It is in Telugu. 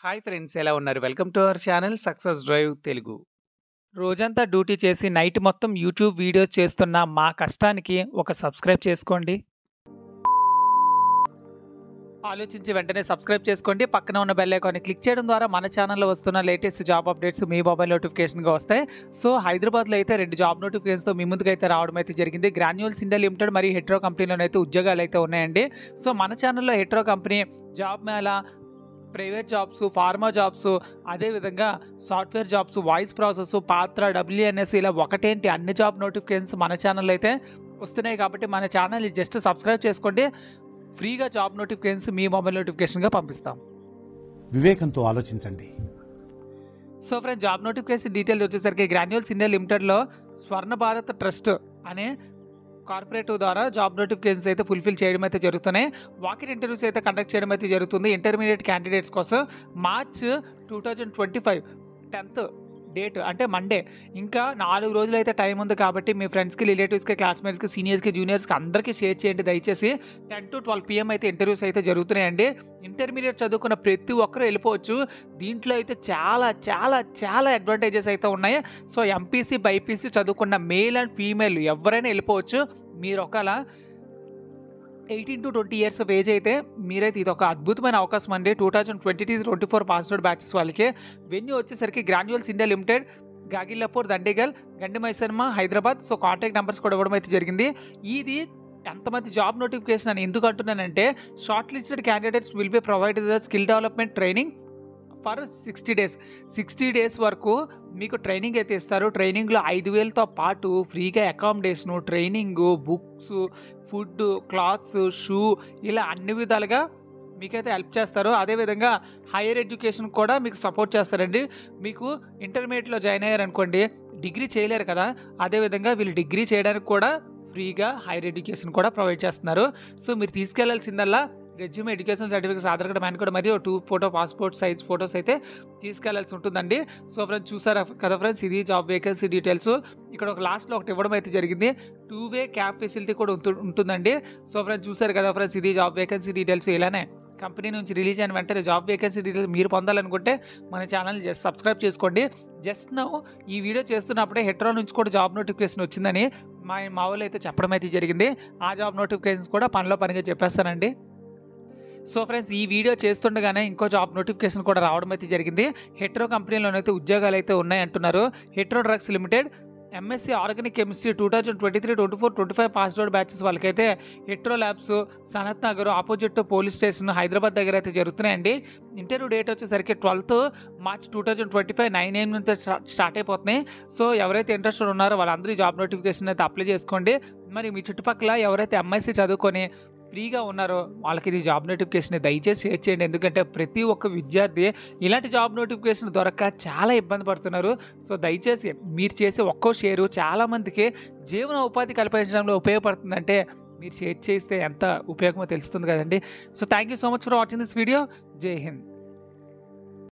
హాయ్ ఫ్రెండ్స్, ఎలా ఉన్నారు? Welcome to our channel success drive Telugu. రోజంతా డ్యూటీ చేసి నైట్ మొత్తం యూట్యూబ్ వీడియోస్ చేస్తున్న మా కష్టానికి ఒక సబ్స్క్రైబ్ చేసుకోండి. ఆలోచించి వెంటనే సబ్స్క్రైబ్ చేసుకోండి. పక్కన ఉన్న బెల్ ఐకాన్ని క్లిక్ చేయడం ద్వారా మన ఛానల్లో వస్తున్న లేటెస్ట్ జాబ్ అప్డేట్స్ మీ మొబైల్ నోటిఫికేషన్గా వస్తాయి. సో హైదరాబాద్లో అయితే 2 జాబ్ నోటిఫికేషన్తో మీ ముందుకు అయితే రావడం అయితే జరిగింది. గ్రాన్యూల్స్ ఇండియా లిమిటెడ్ మరియు హెట్రో కంపెనీలోనైతే అయితే ఉద్యోగాలు అయితే ఉన్నాయండి. సో మన ఛానల్లో Hetero company job Mela, private jobs, pharma jobs, అదేవిధంగా సాఫ్ట్వేర్ జాబ్స్, వాయిస్ ప్రాసెస్, పాత్ర, WNS ఇలా ఒకటేంటి అన్ని జాబ్ నోటిఫికేషన్స్ మన ఛానల్లో అయితే వస్తున్నాయి. కాబట్టి మన ఛానల్ని జస్ట్ సబ్స్క్రైబ్ చేసుకోండి. ఫ్రీగా జాబ్ నోటిఫికేషన్స్ మీ మొబైల్ నోటిఫికేషన్గా పంపిస్తాం. వివేకంతో ఆలోచించండి. So friends, job notification detail వచ్చేసరికి గ్రాన్యూల్స్ ఇండియా లిమిటెడ్లో స్వర్ణ భారత్ ట్రస్ట్ అనే కార్పొరేటివ్ ద్వారా జాబ్ నోటిఫికేషన్స్ అయితే ఫుల్ఫిల్ చేయడం అయితే జరుగుతున్నాయి. వాకిన్ ఇంటర్వ్యూస్ అయితే కండక్ట్ చేయడం అయితే జరుగుతుంది. ఇంటర్మీడియట్ క్యాండిడేట్స్ కోసం మార్చ్ 2025 10th డేట్ అంటే మండే. ఇంకా 4 రోజులు అయితే టైం ఉంది. కాబట్టి మీ ఫ్రెండ్స్కి, రిలేటివ్స్కి, క్లాస్మేట్స్కి, సీనియర్స్కి, జూనియర్స్కి అందరికీ షేర్ చేయండి దయచేసి. 10 to 12 PM అయితే ఇంటర్వ్యూస్ అయితే జరుగుతున్నాయండి. ఇంటర్మీడియట్ చదువుకున్న ప్రతి ఒక్కరూ వెళ్ళిపోవచ్చు. దీంట్లో అయితే చాలా చాలా చాలా అడ్వాంటేజెస్ అయితే ఉన్నాయి. సో MPC, BIPC చదువుకున్న మేల్ అండ్ ఫీమేల్ ఎవరైనా వెళ్ళిపోవచ్చు. మీరు ఒకవేళ 18 to 20 years ఆఫ్ ఏజ్ అయితే మీరైతే ఇది ఒక అద్భుతమైన అవకాశం అండి. 2023-24 పాస్వర్డ్ బ్యాచెస్ వాళ్ళకి. వెన్యూ వచ్చేసరికి గ్రాన్యూల్స్ ఇండియా లిమిటెడ్, గాగిల్లాపూర్, దండేగల్, గండి Maisamma, Hyderabad. So contact numbers కూడా ఇవ్వడం అయితే జరిగింది. ఇది ఎంతమంది జాబ్ నోటిఫికేషన్ అని ఎందుకు అంటున్నానంటే, short listed candidates will be provided the skill development training for 60 days. 60 days వరకు మీకు ట్రైనింగ్ అయితే ఇస్తారు. ట్రైనింగ్లో 5,000తో పాటు ఫ్రీగా accommodation, training, books, food, clothes, shoe ఇలా అన్ని విధాలుగా మీకైతే హెల్ప్ చేస్తారు. అదేవిధంగా హైయర్ ఎడ్యుకేషన్ కూడా మీకు సపోర్ట్ చేస్తారండి. మీకు ఇంటర్మీడియట్లో జాయిన్ అయ్యారనుకోండి, డిగ్రీ చేయలేరు కదా, అదేవిధంగా వీళ్ళు డిగ్రీ చేయడానికి కూడా ఫ్రీగా హైయర్ ఎడ్యుకేషన్ కూడా ప్రొవైడ్ చేస్తున్నారు. సో మీరు తీసుకెళ్లాల్సిందల్లా resume, education certificates, Aadhaar card, PAN card మరియు 2 ఫోటో పాస్పోర్ట్ సైజ్ ఫొటోస్ అయితే తీసుకెళ్లాల్సి ఉంటుందండి. సో ఫ్రెండ్స్, చూసారా కదా ఫ్రెండ్స్, ఇది జాబ్ వేకెన్సీ డీటెయిల్స్. ఇక్కడ ఒక లాస్ట్లో ఒకటి ఇవ్వడం అయితే జరిగింది. 2-way క్యాబ్ ఫెసిలిటీ కూడా ఉంటుందండి. సో ఫ్రెండ్స్, చూసారు కదా ఫ్రెండ్స్, ఇది జాబ్ వేకెన్సీ డీటెయిల్స్. ఇలానే కంపెనీ నుంచి రిలీజ్ అయిన వెంటనే జాబ్ వేకెన్సీ డీటెయిల్స్ మీరు పొందాలనుకుంటే మన ఛానల్ జస్ట్ సబ్స్క్రైబ్ చేసుకోండి. జస్ట్ నౌ ఈ వీడియో చేస్తున్నప్పుడే హెట్రో నుంచి కూడా జాబ్ నోటిఫికేషన్ వచ్చిందని మా వాళ్ళు అయితే చెప్పడం అయితే జరిగింది. ఆ జాబ్ నోటిఫికేషన్స్ కూడా పనిగా చెప్పేస్తానండి. సో ఫ్రెండ్స్, ఈ వీడియో చేస్తుండగానే ఇంకో జాబ్ నోటిఫికేషన్ కూడా రావడం అయితే జరిగింది. హెట్రో కంపెనీలోనైతే ఉద్యోగాలు అయితే ఉన్నాయంటున్నారు. Hetero drugs limited MSc organic chemistry 2023-24-25 passed batches వాళ్ళకైతే Hetero labs, Sanath Nagar opposite police station, Hyderabad దగ్గర అయితే జరుగుతున్నాయండి. ఇంటర్వ్యూ డేట్ వచ్చేసరికి 12th March 2025 9 AM నుంచి స్టార్ట్ అయిపోతున్నాయి. సో ఎవరైతే ఇంట్రెస్టెడ్ ఉన్నారో వాళ్ళందరూ ఈ జాబ్ నోటిఫికేషన్ అయితే అప్లై చేసుకోండి. మరి మీ చుట్టుపక్కల ఎవరైతే MSc చదువుకొని ఫ్రీగా ఉన్నారో వాళ్ళకి ఇది జాబ్ నోటిఫికేషన్ దయచేసి షేర్ చేయండి. ఎందుకంటే ప్రతి ఒక్క విద్యార్థి ఇలాంటి జాబ్ నోటిఫికేషన్ దొరక్క చాలా ఇబ్బంది పడుతున్నారు. సో దయచేసి మీరు చేసే ఒక్కో షేరు చాలామందికి జీవన ఉపాధి కల్పించడంలో ఉపయోగపడుతుందంటే మీరు షేర్ చేస్తే ఎంత ఉపయోగమో తెలుస్తుంది కదండి. So thank you so much for watching this video. జై హింద్.